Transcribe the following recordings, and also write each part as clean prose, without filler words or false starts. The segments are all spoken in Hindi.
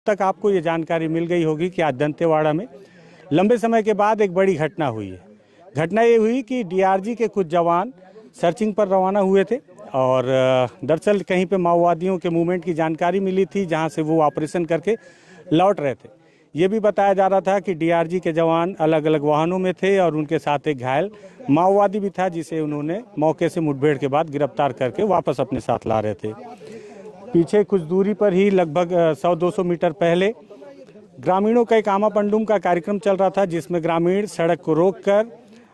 तक आपको ये जानकारी मिल गई होगी कि आज दंतेवाड़ा में लंबे समय के बाद एक बड़ी घटना हुई है। घटना ये हुई कि डीआरजी के कुछ जवान सर्चिंग पर रवाना हुए थे और दरअसल कहीं पे माओवादियों के मूवमेंट की जानकारी मिली थी, जहां से वो ऑपरेशन करके लौट रहे थे। ये भी बताया जा रहा था कि डीआरजी के जवान अलग अलग वाहनों में थे और उनके साथ एक घायल माओवादी भी था, जिसे उन्होंने मौके से मुठभेड़ के बाद गिरफ्तार करके वापस अपने साथ ला रहे थे। पीछे कुछ दूरी पर ही लगभग 100-200 मीटर पहले ग्रामीणों का एक आमा पंडुम का कार्यक्रम चल रहा था, जिसमें ग्रामीण सड़क को रोककर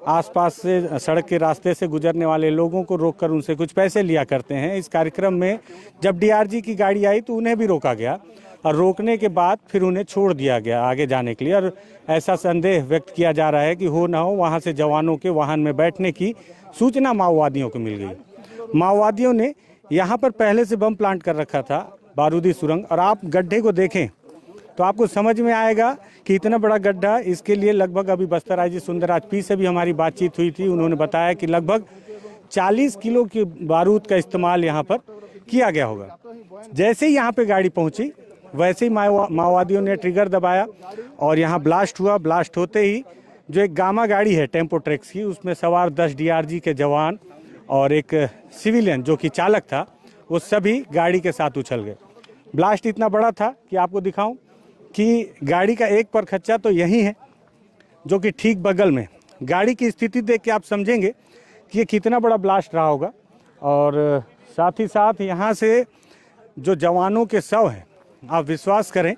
आसपास से सड़क के रास्ते से गुजरने वाले लोगों को रोककर उनसे कुछ पैसे लिया करते हैं। इस कार्यक्रम में जब डीआरजी की गाड़ी आई तो उन्हें भी रोका गया और रोकने के बाद फिर उन्हें छोड़ दिया गया आगे जाने के लिए। और ऐसा संदेह व्यक्त किया जा रहा है कि हो ना हो वहां से जवानों के वाहन में बैठने की सूचना माओवादियों को मिल गई। माओवादियों ने यहाँ पर पहले से बम प्लांट कर रखा था, बारूदी सुरंग, और आप गड्ढे को देखें तो आपको समझ में आएगा कि इतना बड़ा गड्ढा, इसके लिए लगभग अभी बस्तर आईजी सुंदरराज पी से भी हमारी बातचीत हुई थी। उन्होंने बताया कि लगभग 40 किलो की बारूद का इस्तेमाल यहाँ पर किया गया होगा। जैसे ही यहाँ पे गाड़ी पहुँची वैसे ही माओवादियों ने ट्रिगर दबाया और यहाँ ब्लास्ट हुआ। ब्लास्ट होते ही जो एक गामा गाड़ी है टेम्पो ट्रैक्स की, उसमें सवार 10 डीआरजी के जवान और एक सिविलियन जो कि चालक था, वो सभी गाड़ी के साथ उछल गए। ब्लास्ट इतना बड़ा था कि आपको दिखाऊं कि गाड़ी का एक परखच्चा तो यही है, जो कि ठीक बगल में। गाड़ी की स्थिति देख के आप समझेंगे कि ये कितना बड़ा ब्लास्ट रहा होगा। और साथ ही साथ यहाँ से जो जवानों के शव हैं, आप विश्वास करें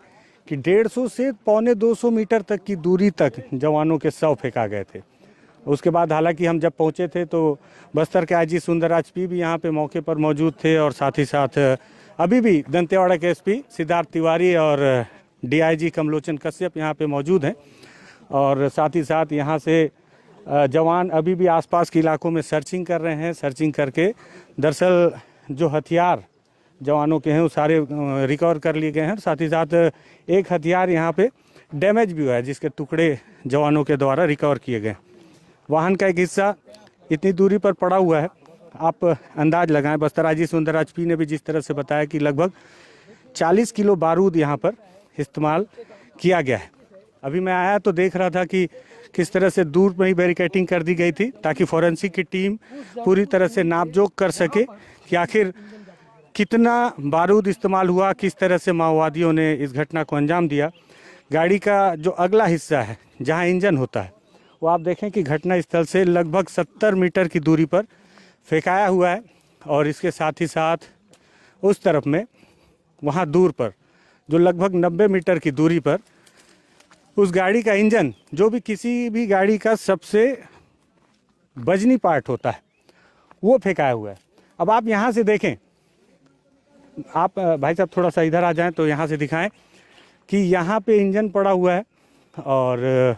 कि 150 से 125 मीटर तक की दूरी तक जवानों के शव फेंका गए थे। उसके बाद हालांकि हम जब पहुंचे थे तो बस्तर के आईजी सुंदरराज पी भी यहाँ पे मौके पर मौजूद थे और साथ ही साथ अभी भी दंतेवाड़ा के एसपी सिद्धार्थ तिवारी और डीआईजी कमलोचन कश्यप यहाँ पे मौजूद हैं। और साथ ही साथ यहाँ से जवान अभी भी आसपास के इलाकों में सर्चिंग कर रहे हैं। सर्चिंग करके दरअसल जो हथियार जवानों के हैं वो सारे रिकवर कर लिए गए हैं। साथ ही साथ एक हथियार यहाँ पे डैमेज भी हुआ है, जिसके टुकड़े जवानों के द्वारा रिकवर किए गए। वाहन का एक हिस्सा इतनी दूरी पर पड़ा हुआ है, आप अंदाज लगाएं। बस्तर आईजी सुंदरराज पी ने भी जिस तरह से बताया कि लगभग 40 किलो बारूद यहाँ पर इस्तेमाल किया गया है। अभी मैं आया तो देख रहा था कि किस तरह से दूर में ही बैरिकेडिंग कर दी गई थी, ताकि फॉरेंसिक की टीम पूरी तरह से नापजोख कर सके कि आखिर कितना बारूद इस्तेमाल हुआ, किस तरह से माओवादियों ने इस घटना को अंजाम दिया। गाड़ी का जो अगला हिस्सा है, जहां इंजन होता है, वो आप देखें कि घटना स्थल से लगभग 70 मीटर की दूरी पर फेंकाया हुआ है। और इसके साथ ही साथ उस तरफ में वहाँ दूर पर जो लगभग 90 मीटर की दूरी पर उस गाड़ी का इंजन, जो भी किसी भी गाड़ी का सबसे वजनी पार्ट होता है, वो फेंकाया हुआ है। अब आप यहाँ से देखें, आप भाई साहब थोड़ा सा इधर आ जाएं तो यहाँ से दिखाएं कि यहाँ पे इंजन पड़ा हुआ है और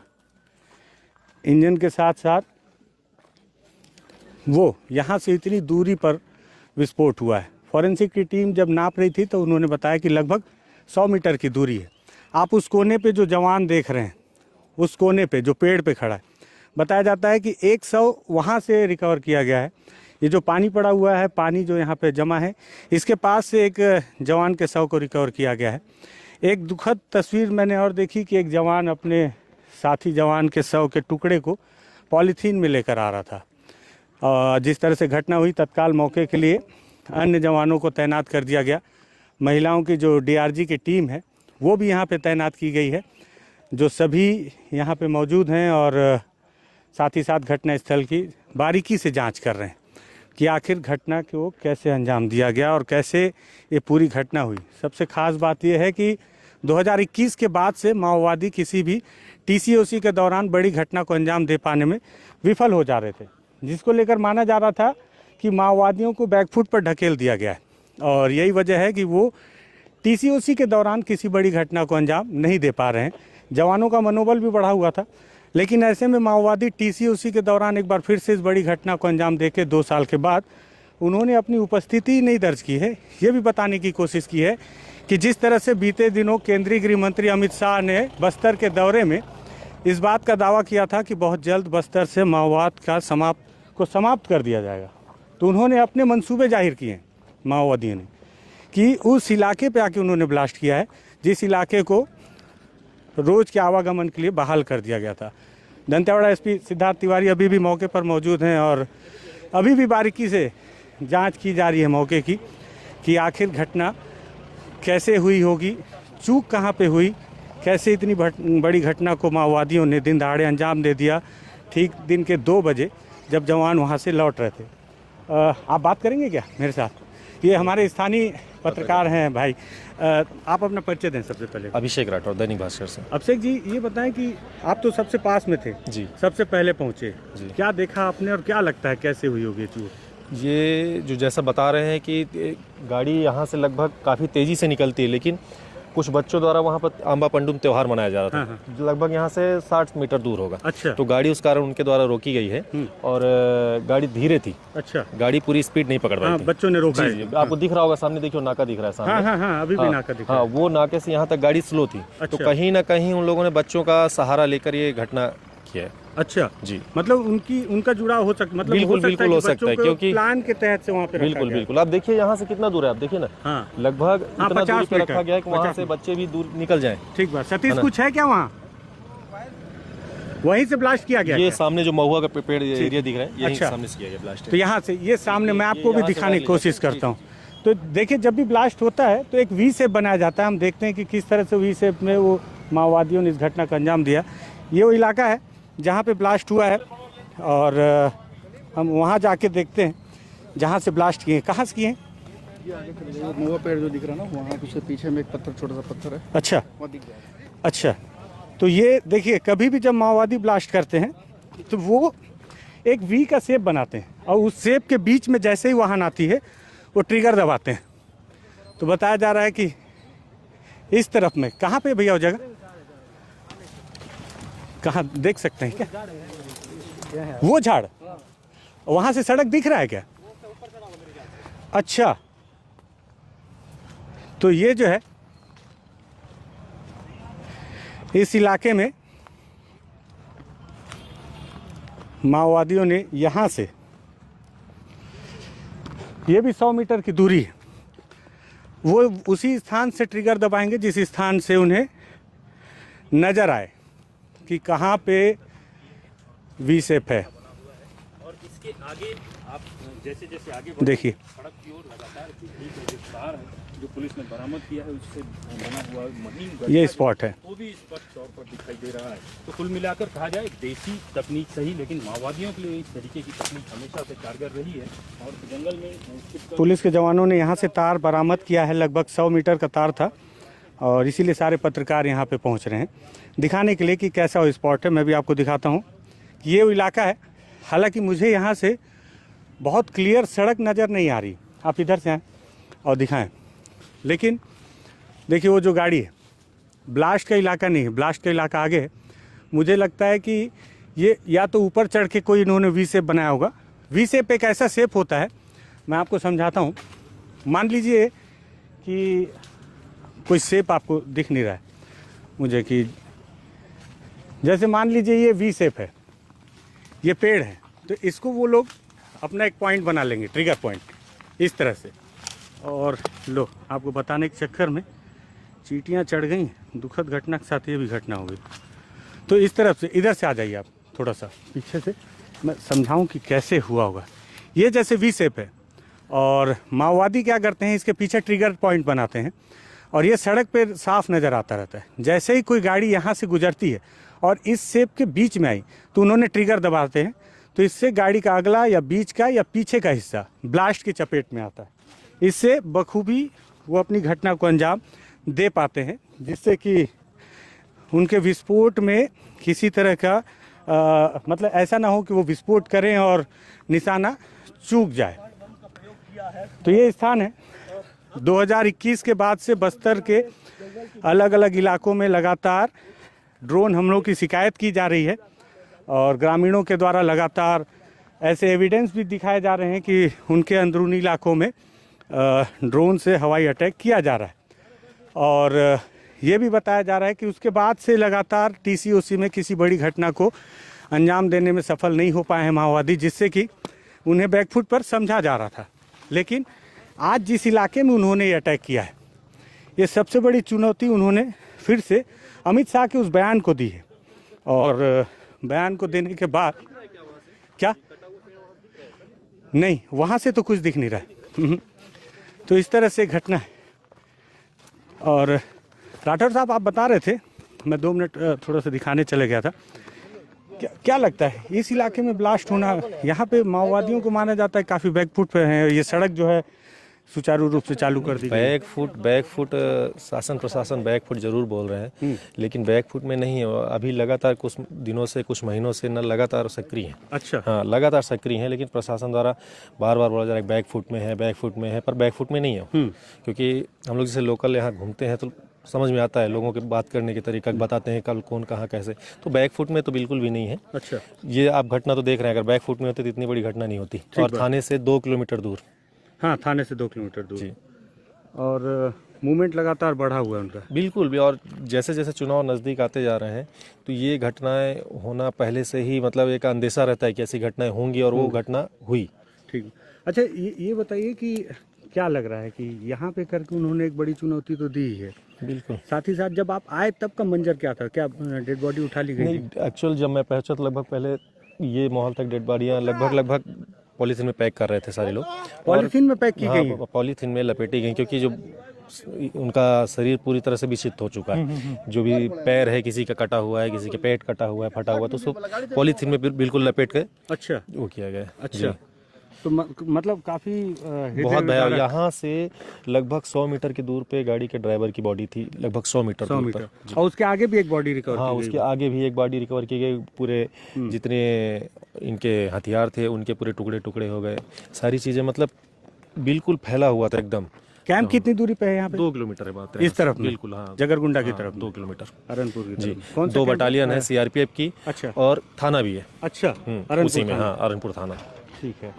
इंजन के साथ साथ वो यहाँ से इतनी दूरी पर विस्फोट हुआ है। फॉरेंसिक की टीम जब नाप रही थी तो उन्होंने बताया कि लगभग 100 मीटर की दूरी है। आप उस कोने पे जो जवान देख रहे हैं, उस कोने पे जो पेड़ पे खड़ा है, बताया जाता है कि 100 वहाँ से रिकवर किया गया है। ये जो पानी पड़ा हुआ है, पानी जो यहाँ पे जमा है, इसके पास से एक जवान के शव को रिकवर किया गया है। एक दुखद तस्वीर मैंने और देखी कि एक जवान अपने साथी जवान के शव के टुकड़े को पॉलीथीन में लेकर आ रहा था। जिस तरह से घटना हुई, तत्काल मौके के लिए अन्य जवानों को तैनात कर दिया गया। महिलाओं की जो डीआरजी की टीम है वो भी यहाँ पे तैनात की गई है, जो सभी यहाँ पे मौजूद हैं और साथ ही साथ घटना स्थल की बारीकी से जांच कर रहे हैं कि आखिर घटना को कैसे अंजाम दिया गया और कैसे ये पूरी घटना हुई। सबसे खास बात यह है कि 2021 के बाद से माओवादी किसी भी टीसीओसी के दौरान बड़ी घटना को अंजाम दे पाने में विफल हो जा रहे थे, जिसको लेकर माना जा रहा था कि माओवादियों को बैकफुट पर ढकेल दिया गया है। और यही वजह है कि वो टीसीओसी के दौरान किसी बड़ी घटना को अंजाम नहीं दे पा रहे हैं। जवानों का मनोबल भी बढ़ा हुआ था, लेकिन ऐसे में माओवादी टीसीओसी के दौरान एक बार फिर से इस बड़ी घटना को अंजाम देके 2 साल के बाद उन्होंने अपनी उपस्थिति नहीं दर्ज की है। ये भी बताने की कोशिश की है कि जिस तरह से बीते दिनों केंद्रीय गृह मंत्री अमित शाह ने बस्तर के दौरे में इस बात का दावा किया था कि बहुत जल्द बस्तर से माओवाद का समाप्त कर दिया जाएगा, तो उन्होंने अपने मंसूबे जाहिर किए माओवादियों ने कि उस इलाके पे आके उन्होंने ब्लास्ट किया है जिस इलाके को रोज़ के आवागमन के लिए बहाल कर दिया गया था। दंतेवाड़ा एसपी सिद्धार्थ तिवारी अभी भी मौके पर मौजूद हैं और अभी भी बारीकी से जांच की जा रही है मौके की कि आखिर घटना कैसे हुई होगी, चूक कहाँ पे हुई, कैसे इतनी बड़ी घटना को माओवादियों ने दिन दहाड़े अंजाम दे दिया ठीक दिन के 2 बजे जब जवान वहाँ से लौट रहे थे। आप बात करेंगे क्या मेरे साथ? ये हमारे स्थानीय पत्रकार हैं भाई। आप अपना परिचय दें सबसे पहले। अभिषेक राठौर, दैनिक भास्कर से। अभिषेक जी, ये बताएं कि आप तो सबसे पास में थे जी, सबसे पहले पहुंचे जी। क्या देखा आपने और क्या लगता है कैसे हुई होगी चूक? ये जो जैसा बता रहे हैं कि गाड़ी यहाँ से लगभग काफ़ी तेज़ी से निकलती है, लेकिन कुछ बच्चों द्वारा वहाँ पर आंबा पंडुम त्यौहार मनाया जा रहा था। लगभग यहाँ से 60 मीटर दूर होगा। अच्छा। तो गाड़ी उस कारण उनके द्वारा रोकी गई है और गाड़ी धीरे थी। अच्छा। गाड़ी पूरी स्पीड नहीं पकड़ पाई थी। बच्चों ने रोका जी, आपको दिख रहा होगा सामने, देखिए नाका दिख रहा है सामने। हाँ, अभी भी नाका दिख रहा है। वो नाके से यहाँ तक गाड़ी स्लो थी। तो कहीं ना कहीं उन लोगों ने बच्चों का सहारा लेकर ये घटना किया है। अच्छा जी, मतलब उनका जुड़ाव हो सकता, मतलब बिल्कुल हो सकता है क्योंकि प्लान के तहत से वहाँ पे बिल्कुल आप देखिए यहाँ से कितना दूर है, आप देखिए ना। हाँ। लगभग इतना दूरी पे रखा गया है कि वहाँ 50 से बच्चे भी दूर निकल जाएं। ठीक बात। सतीश, कुछ है क्या वहाँ? वहीं से ब्लास्ट किया गया? ये सामने जो महुआ का पेड़ एरिया दिख रहा है, यहीं अच्छा। सामने से किया गया ब्लास्ट। तो यहाँ से ये सामने मैं आपको भी दिखाने की कोशिश करता हूँ। तो देखिए, जब भी ब्लास्ट होता है तो एक वी शेप बनाया जाता है। हम देखते हैं कि किस तरह से वी शेप में वो माओवादियों ने इस घटना का अंजाम दिया। ये वो इलाका है जहाँ पे ब्लास्ट हुआ है और हम वहाँ जाके देखते हैं जहाँ से ब्लास्ट किए। कहाँ से किए हैं? ये आगे चले जाइए, महुआ पेड़ जो दिख रहा है ना, वहाँ उसके पीछे में एक पत्थर, छोटा सा पत्थर है। अच्छा, वहाँ दिख जाएगा। अच्छा। तो ये देखिए, कभी भी जब माओवादी ब्लास्ट करते हैं तो वो एक वी का शेप बनाते हैं और उस शेप के बीच में जैसे ही वाहन आती है वो ट्रिगर दबाते हैं। तो बताया जा रहा है कि इस तरफ में कहाँ पे भैया वो जगह, कहाँ देख सकते हैं क्या? वो झाड़ वहाँ से सड़क दिख रहा है क्या? अच्छा, तो ये जो है इस इलाके में माओवादियों ने यहाँ से, ये भी 100 मीटर की दूरी है, वो उसी स्थान से ट्रिगर दबाएंगे जिस स्थान से उन्हें नज़र आए कि कहाँ पे वी शेप है। और इसके आगे आप जैसे जैसे आगे देखिए, सड़क की ओर लगातार जो तार है जो पुलिस ने बरामद किया है उससे बना हुआ महीन ये स्पॉट है, वो भी स्पष्ट तौर पर दिखाई दे रहा है। तो कुल मिलाकर कहा जाए देसी तकनीक सही, लेकिन माओवादियों के लिए इस तरीके की तकनीक हमेशा से कारगर रही है। और जंगल में पुलिस के जवानों ने यहाँ से तार बरामद किया है। लगभग 100 मीटर का तार था और इसीलिए सारे पत्रकार यहाँ पे पहुँच रहे हैं दिखाने के लिए कि कैसा वो स्पॉट है। मैं भी आपको दिखाता हूँ। ये वो इलाका है। हालांकि मुझे यहाँ से बहुत क्लियर सड़क नज़र नहीं आ रही, आप इधर से आएँ और दिखाएं। लेकिन देखिए, वो जो गाड़ी है, ब्लास्ट का इलाका नहीं है, ब्लास्ट का इलाका आगे है। मुझे लगता है कि ये या तो ऊपर चढ़ के कोई इन्होंने वी शेप बनाया होगा। वी शेप एक ऐसा शेप होता है, मैं आपको समझाता हूँ। मान लीजिए कि कोई शेप आपको दिख नहीं रहा है मुझे, कि जैसे मान लीजिए ये वी शेप है, ये पेड़ है, तो इसको वो लोग अपना एक पॉइंट बना लेंगे, ट्रिगर पॉइंट इस तरह से। और लो, आपको बताने के चक्कर में चींटियाँ चढ़ गई। दुखद घटना के साथ ये भी घटना हो गई। तो इस तरफ से, इधर से आ जाइए आप थोड़ा सा पीछे से, मैं समझाऊं कि कैसे हुआ होगा। ये जैसे वी शेप है और माओवादी क्या करते हैं, इसके पीछे ट्रिगर पॉइंट बनाते हैं और ये सड़क पे साफ नज़र आता रहता है। जैसे ही कोई गाड़ी यहाँ से गुजरती है और इस शेप के बीच में आई तो उन्होंने ट्रिगर दबाते हैं, तो इससे गाड़ी का अगला या बीच का या पीछे का हिस्सा ब्लास्ट की चपेट में आता है। इससे बखूबी वो अपनी घटना को अंजाम दे पाते हैं, जिससे कि उनके विस्फोट में किसी तरह का मतलब ऐसा ना हो कि वो विस्फोट करें और निशाना चूक जाए। तो ये स्थान है। 2021 के बाद से बस्तर के अलग अलग इलाकों में लगातार ड्रोन हमलों की शिकायत की जा रही है और ग्रामीणों के द्वारा लगातार ऐसे एविडेंस भी दिखाए जा रहे हैं कि उनके अंदरूनी इलाकों में ड्रोन से हवाई अटैक किया जा रहा है। और ये भी बताया जा रहा है कि उसके बाद से लगातार TCOC में किसी बड़ी घटना को अंजाम देने में सफल नहीं हो पाए हैं माओवादी, जिससे कि उन्हें बैकफुट पर समझा जा रहा था। लेकिन आज जिस इलाके में उन्होंने ये अटैक किया है, ये सबसे बड़ी चुनौती उन्होंने फिर से अमित शाह के उस बयान को दी है। और बयान को देने के बाद क्या नहीं, वहाँ से तो कुछ दिख नहीं रहा है। तो इस तरह से घटना है। और राठौर साहब, आप बता रहे थे, मैं 2 मिनट थोड़ा सा दिखाने चले गया था, क्या लगता है इस इलाके में ब्लास्ट होना? यहाँ पे माओवादियों को माना जाता है काफ़ी बैकफुट पे हैं, ये सड़क जो है सुचारू रूप से चालू कर दी गई। बैकफुट शासन प्रशासन बैकफुट जरूर बोल रहे हैं, लेकिन बैकफुट में नहीं है अभी। लगातार कुछ दिनों से, कुछ महीनों से न लगातार सक्रिय हैं। अच्छा, हाँ, लगातार सक्रिय हैं, लेकिन प्रशासन द्वारा बार बार बोला जा रहा है बैकफुट में है, बैकफुट में है, पर बैकफुट में नहीं है। क्योंकि हम लोग जैसे लोकल यहाँ घूमते हैं तो समझ में आता है, लोगों के बात करने के तरीका बताते हैं कल कौन कहाँ कैसे। तो बैकफुट में तो बिल्कुल भी नहीं है। अच्छा, ये आप घटना तो देख रहे हैं, अगर बैकफुट में होती तो इतनी बड़ी घटना नहीं होती। और थाने से 2 किलोमीटर दूर। हाँ, थाने से 2 किलोमीटर दूर जी। और मूवमेंट लगातार बढ़ा हुआ है उनका। बिल्कुल भी। और जैसे जैसे चुनाव नज़दीक आते जा रहे हैं तो ये घटनाएं होना पहले से ही, मतलब एक अंदेशा रहता है कि ऐसी घटनाएं होंगी, और वो घटना हुई। ठीक। अच्छा, ये बताइए कि क्या लग रहा है कि यहाँ पे करके उन्होंने एक बड़ी चुनौती तो दी है। बिल्कुल। साथ ही साथ जब आप आए तब का मंजर क्या था? क्या डेड बॉडी उठा ली गई? नहीं, एक्चुअल जब मैं पहुंचा तो लगभग पहले ये माहौल तक डेड बॉडियाँ लगभग पॉलीथीन में पैक कर रहे थे सारे लोग। पॉलीथीन में पैक की गई? हाँ, पॉलीथीन में लपेटी गई, क्योंकि जो उनका शरीर पूरी तरह से विक्षिप्त हो चुका है। जो भी पैर है, किसी का कटा हुआ है, किसी के पेट कटा हुआ है, फटा हुआ, तो उसको पॉलीथीन में बिल्कुल लपेट के अच्छा वो किया गया। अच्छा, तो मतलब काफी बहुत भयावह। यहाँ से लगभग 100 मीटर की दूर पे गाड़ी के ड्राइवर की बॉडी थी, लगभग 100 मीटर दूर पर। और उसके आगे भी एक बॉडी रिकवर हाँ, की गई? उसके आगे भी एक बॉडी रिकवर की गई। पूरे जितने इनके हथियार थे उनके पूरे टुकड़े टुकड़े हो गए, सारी चीजें, मतलब बिल्कुल फैला हुआ था एकदम। कैंप कितनी दूरी पे है यहाँ पे? 2 किलोमीटर है बात है इस तरफ में? बिल्कुल, हाँ, जगरगुंडा की तरफ, 2 किलोमीटर अरनपुर की जी। तरफ। कौन सा 2 कैंप बटालियन है CRPF की। अच्छा, और थाना भी है। अच्छा, उसी में, हाँ, अरनपुर थाना। ठीक है।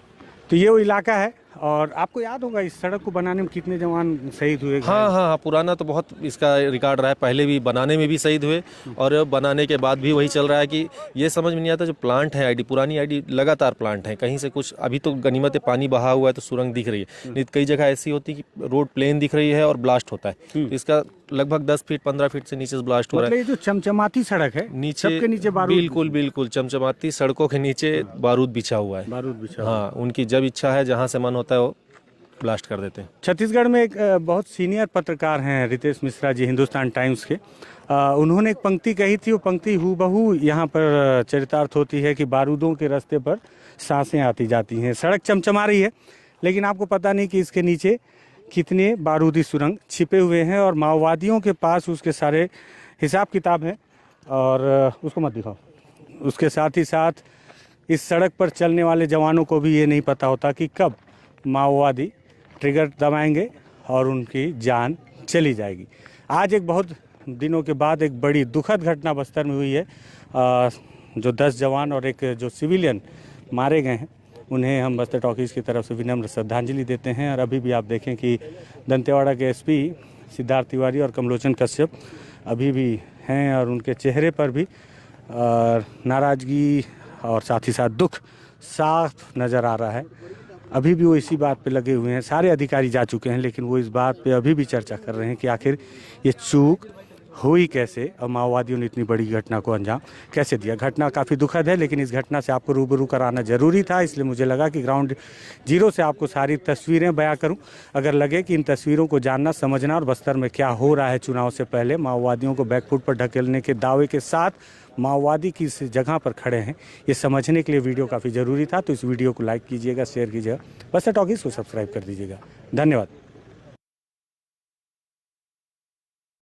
तो ये वो इलाका है। और आपको याद होगा इस सड़क को बनाने में कितने जवान शहीद हुए? हाँ, पुराना तो बहुत इसका रिकॉर्ड रहा है। पहले भी बनाने में भी शहीद हुए, और बनाने के बाद भी वही चल रहा है कि ये समझ में नहीं आता। जो प्लांट है, पुरानी आईडी लगातार प्लांट है, कहीं से कुछ अभी तो गनीमत पानी बहा हुआ है तो सुरंग दिख रही है। नहीं, कई जगह ऐसी होती है कि रोड प्लेन दिख रही है और ब्लास्ट होता है। तो इसका लगभग 10 फीट 15 फीट से नीचे ब्लास्ट हो रहा है। मतलब ये जो चमचमाती सड़क है, नीचे, सबके नीचे बारूद? बिल्कुल चमचमाती सड़कों के नीचे बारूद बिछा हुआ है। बारूद बिछा। हाँ, उनकी जब इच्छा है, जहाँ से मन होता है वो ब्लास्ट कर देते हैं। छत्तीसगढ़ में एक बहुत सीनियर पत्रकार हैं रितेश मिश्रा जी, हिंदुस्तान टाइम्स के। उन्होंने एक पंक्ति कही थी, वो पंक्ति हूबहू यहाँ पर चरितार्थ होती है कि बारूदों के रास्ते पर सांसें आती जाती हैं। सड़क चमचमा रही है, लेकिन आपको पता नहीं कि इसके नीचे कितने बारूदी सुरंग छिपे हुए हैं, और माओवादियों के पास उसके सारे हिसाब किताब हैं। और उसको मत दिखाओ। उसके साथ ही साथ इस सड़क पर चलने वाले जवानों को भी ये नहीं पता होता कि कब माओवादी ट्रिगर दबाएंगे और उनकी जान चली जाएगी। आज एक बहुत दिनों के बाद एक बड़ी दुखद घटना बस्तर में हुई है। जो 10 जवान और एक जो सिविलियन मारे गए हैं, उन्हें हम बस्तर टॉकीज़ की तरफ से विनम्र श्रद्धांजलि देते हैं। और अभी भी आप देखें कि दंतेवाड़ा के SP सिद्धार्थ तिवारी और कमलोचन कश्यप अभी भी हैं, और उनके चेहरे पर भी नाराज़गी और साथ ही साथ दुख साफ नज़र आ रहा है। अभी भी वो इसी बात पे लगे हुए हैं। सारे अधिकारी जा चुके हैं, लेकिन वो इस बात पे अभी भी चर्चा कर रहे हैं कि आखिर ये चूक हुई कैसे, और माओवादियों ने इतनी बड़ी घटना को अंजाम कैसे दिया। घटना काफ़ी दुखद है, लेकिन इस घटना से आपको रूबरू कराना ज़रूरी था, इसलिए मुझे लगा कि ग्राउंड जीरो से आपको सारी तस्वीरें बयां करूं। अगर लगे कि इन तस्वीरों को जानना, समझना और बस्तर में क्या हो रहा है चुनाव से पहले, माओवादियों को बैकफुट पर ढकेलने के दावे के साथ माओवादी किस जगह पर खड़े हैं, ये समझने के लिए वीडियो काफ़ी ज़रूरी था। तो इस वीडियो को लाइक कीजिएगा, शेयर कीजिएगा, बस्तर टॉकीज़ को सब्सक्राइब कर दीजिएगा। धन्यवाद।